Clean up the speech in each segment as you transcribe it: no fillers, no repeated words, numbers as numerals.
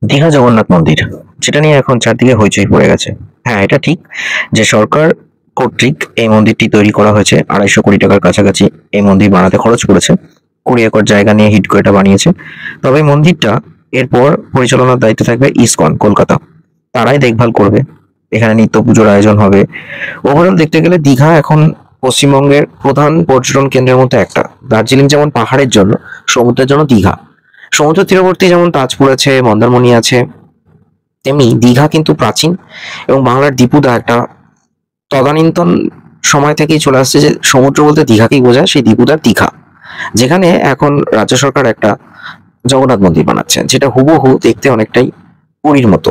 দীঘা জগন্নাথ মন্দির, যেটা নিয়ে এখন চারদিকে হইচই পড়ে গেছে। হ্যাঁ, এটা ঠিক যে সরকার কর্তৃক এই মন্দিরটি তৈরি করা হয়েছে। 250 কোটি টাকার কাছাকাছি এই মন্দির বানাতে খরচ পড়েছে। 20 একর জায়গা নিয়ে হিডকো এটা বানিয়েছে। তবে এই মন্দিরটা এরপর পরিচালনার দায়িত্বে থাকবে ইসকন কলকাতা। তারাই দেখভাল করবে। এখানে নিত্য পুজোর আয়োজন হবে। ওভারঅল দেখতে গেলে দীঘা এখন পশ্চিমবঙ্গের প্রধান পর্যটন কেন্দ্রের মধ্যে একটা। দার্জিলিং যেমন পাহাড়ের জন্য, সমুদ্রের জন্য দীঘা। সমুদ্র তীরবর্তী যেমন তাজপুর আছে, মন্দারমণি আছে, তেমনি দীঘা কিন্তু প্রাচীন এবং বাংলার দীপুদা একটা তদানীন্তন সময় থেকেই চলে আসছে যে সমুদ্র বলতে দীঘাকেই বোঝায়, সেই দীপুদার দীঘা, যেখানে এখন রাজ্য সরকার একটা জগন্নাথ মন্দির বানাচ্ছে, যেটা হুবহু দেখতে অনেকটাই পুরীর মতো।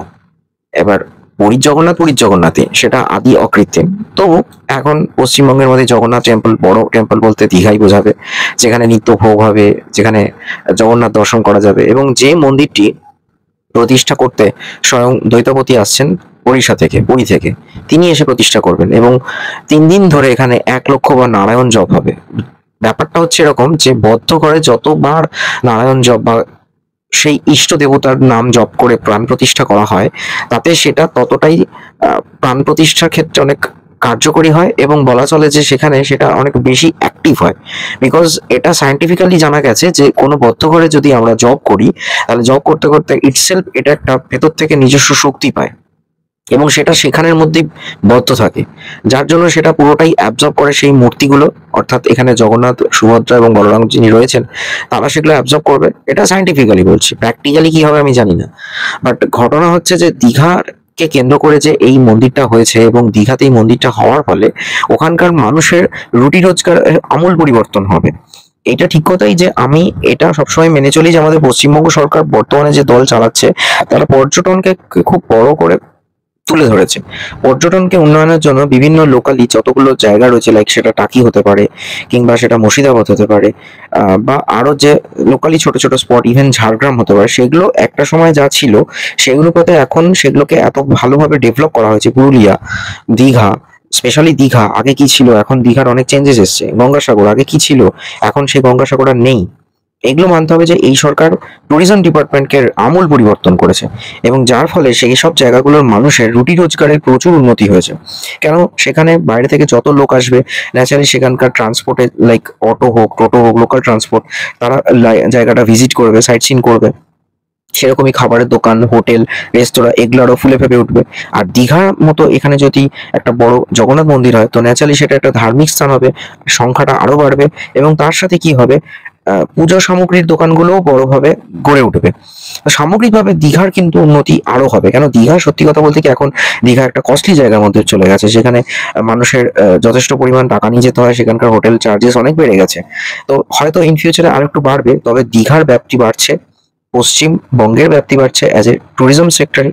এবার পুরীর জগন্নাথ পুরীর জগন্নাথই, সেটা আদি অকৃত্রিম। তবু এখন পশ্চিমবঙ্গের মধ্যে জগন্নাথ টেম্পল, বড় টেম্পল বলতে দীঘাই বোঝাবে, যেখানে নিত্য ভোগ হবে, যেখানে জগন্নাথ দর্শন করা যাবে। এবং যে মন্দিরটি প্রতিষ্ঠা করতে স্বয়ং দ্বৈতপতি আসছেন ওড়িশা থেকে, পুরী থেকে, তিনি এসে প্রতিষ্ঠা করবেন এবং 3 দিন ধরে এখানে 1 লক্ষ বার নারায়ণ জপ হবে। ব্যাপারটা হচ্ছে এরকম যে বদ্ধ করে যতবার নারায়ণ জপ বা সেই ইষ্ট দেবতার নাম জপ করে প্রাণ প্রতিষ্ঠা করা হয়, তাতে সেটা ততটাই প্রাণ প্রতিষ্ঠার ক্ষেত্রে অনেক কার্যকরী হয় এবং বলা চলে যে সেখানে সেটা অনেক বেশি অ্যাক্টিভ হয়। বিকজ এটা সায়েন্টিফিক্যালি জানা গেছে যে কোনো বদ্ধ ঘরে যদি আমরা জব করি, তাহলে জব করতে করতে ইটসেলফ এটা একটা ভেতর থেকে নিজস্ব শক্তি পায় এবং সেটা সেখানের মধ্যেই বদ্ধ থাকে, যার জন্য সেটা পুরোটাই অ্যাবজর্ব করে সেই মূর্তিগুলো। অর্থাৎ এখানে জগন্নাথ, সুভদ্রা এবং বলরাম যিনি রয়েছেন, তারা সেগুলো অ্যাবজর্ব করবে। এটা সায়েন্টিফিক্যালি বলছি, প্র্যাকটিক্যালি কি হবে আমি জানি না। বাট ঘটনা হচ্ছে যে দীঘার কে কেন্দ্র করে যে এই মন্দিরটা হয়েছে এবং দীঘাতে এই মন্দিরটা হওয়ার ফলে ওখানকার মানুষের রুটি রোজগার আমূল পরিবর্তন হবে। এটা ঠিক কথাই যে আমি এটা সবসময় মেনে চলি যে আমাদের পশ্চিমবঙ্গ সরকার বর্তমানে যে দল চালাচ্ছে, তারা পর্যটনকে খুব বড় করে তুলে ধরেছে। পর্যটনকে উন্নয়নের জন্য বিভিন্ন লোকালি যতগুলো জায়গা রয়েছে, লাইক সেটা টাকি হতে পারে, কিংবা সেটা মুর্শিদাবাদ হতে পারে, বা আরো যে লোকালি ছোট ছোট স্পট, ইভেন ঝাড়গ্রাম হতে পারে, সেগুলো একটা সময় যা ছিল সেগুলো কথা এখন সেগুলোকে এত ভালোভাবে ডেভেলপ করা হয়েছে। পুরুলিয়া, দীঘা, স্পেশালি দীঘা আগে কি ছিল, এখন দীঘার অনেক চেঞ্জেস এসছে। গঙ্গাসাগর আগে কি ছিল, এখন সেই গঙ্গাসাগর আর নেই। এগুলো মানতে হবে যে এই সরকার ট্যুরিজম ডিপার্টমেন্টকে আমূল পরিবর্তন করেছে এবং যার ফলে সেই সব জায়গাগুলোর মানুষের রুটি রোজগারের প্রচুর উন্নতি হয়েছে। কেন, সেখানে বাইরে থেকে যত লোক আসবে, ন্যাচারালি সেখানকার ট্রান্সপোর্টে, লাইক অটো হোক, টোটো হোক, লোকাল ট্রান্সপোর্ট, তারা জায়গাটা ভিজিট করবে, সাইট সিন করবে। সেরকমই খাবারের দোকান, হোটেল, রেস্তোরাঁ এগুলো আরো ফুলে ফেপে উঠবে। আর দীঘার মতো এখানে যদি একটা বড় জগন্নাথ মন্দির হয়, তো ন্যাচারালি সেটা একটা ধার্মিক স্থান হবে, সংখ্যাটা আরো বাড়বে। এবং তার সাথে কি হবে, পূজা সামগ্রীর দোকানগুলোও বড়ভাবে গড়ে উঠবে। তো সামগ্রিকভাবে দীঘার কিন্তু উন্নতি আরো হবে। কেন, দীঘা সত্যি কথা বলতে কি এখন দীঘা একটা কস্টলি জায়গার মধ্যে চলে গেছে, সেখানে মানুষের যথেষ্ট পরিমাণ টাকা নিয়ে যেতে হয়, সেখানকার হোটেল চার্জেস অনেক বেড়ে গেছে। তো হয়তো ইন ফিউচারে আরেকটু বাড়বে, তবে দীঘার ব্যাপ্তি বাড়ছে, পশ্চিমবঙ্গের ব্যাপ্তি বাড়ছে অ্যাজ এ ট্যুরিজম সেক্টরে,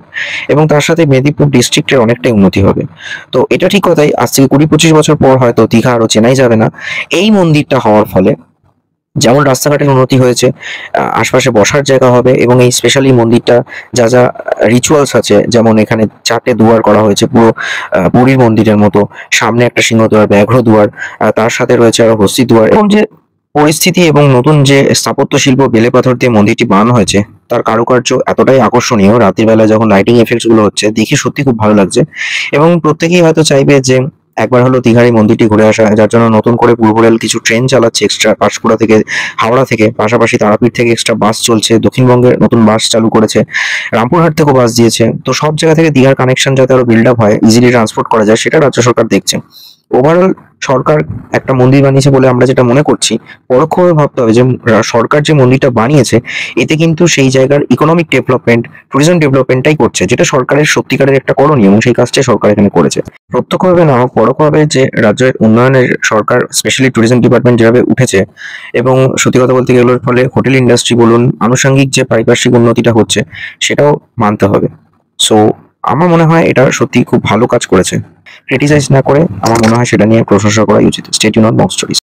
এবং তার সাথে মেদিনীপুর ডিস্ট্রিক্টের অনেকটাই উন্নতি হবে। তো এটা ঠিক কথাই, আজ থেকে 20-25 বছর পর হয়তো দীঘা আরো চেনাই যাবে না। এই মন্দিরটা হওয়ার ফলে যেমন রাস্তাঘাটের উন্নতি হয়েছে, আশপাশে বসার জায়গা হবে এবং এই স্পেশালি মন্দিরটা যা যা রিচুয়ালস আছে, যেমন এখানে 4টে দুয়ার করা হয়েছে পুরো পুরীর মন্দিরের মতো। সামনে একটা সিংহদ্বার, ব্যাঘ্র দুয়ার, তার সাথে রয়েছে আরো হস্তি দুয়ার। এবং যে পরিস্থিতি এবং নতুন যে স্থাপত্য শিল্প বেলে পাথর দিয়ে মন্দিরটি বানানো হয়েছে, তার কারুকার্য এতটাই আকর্ষণীয়, রাতের বেলা যখন লাইটিং এফেক্টস গুলো হচ্ছে দেখে সত্যি খুব ভালো লাগছে। এবং প্রত্যেকেই হয়তো চাইবে যে একবার হলো দীঘার এই মন্দিরটি ঘুরে আসা, যার জন্য নতুন করে পূর্ব রেল কিছু ট্রেন চালাচ্ছে এক্সট্রা, পাঁশকুড়া থেকে, হাওড়া থেকে, পাশাপাশি তারাপীঠ থেকে এক্সট্রা বাস চলছে, দক্ষিণবঙ্গের নতুন বাস চালু করেছে, রামপুরহাট থেকেও বাস দিয়েছে। তো সব জায়গা থেকে দীঘার কানেকশন যাতে আরো বিল্ড আপ হয়, ইজিলি ট্রান্সপোর্ট করা যায়, সেটা রাজ্য সরকার দেখছে। ওভারঅল সরকার একটা মন্দির বানিয়েছে বলে আমরা যেটা মনে করছি, পরোক্ষভাবে ভাবতে হবে যে সরকার যে মন্দিরটা বানিয়েছে, এতে কিন্তু সেই জায়গার ইকোনমিক ডেভেলপমেন্ট, ট্যুরিজম ডেভেলপমেন্টটাই করছে, যেটা সরকারের সত্যিকারের একটা করণীয়, এবং সেই কাজটাই সরকার এখানে করেছে। প্রত্যক্ষভাবে না হোক পরোক্ষভাবে যে রাজ্যের উন্নয়নের সরকার স্পেশালি ট্যুরিজম ডিপার্টমেন্ট যেভাবে উঠেছে, এবং সত্যি কথা বলতে এগুলোর ফলে হোটেল ইন্ডাস্ট্রি বলুন, আনুষঙ্গিক যে পারিপার্শ্বিক উন্নতিটা হচ্ছে, সেটাও মানতে হবে। সো আমার মনে হয় এটা সত্যি খুব ভালো কাজ করেছে। ক্রিটিসাইজ না করে আমার মনে হয় সেটা নিয়ে প্রশংসা করাই উচিত। Stay tuned mock stories.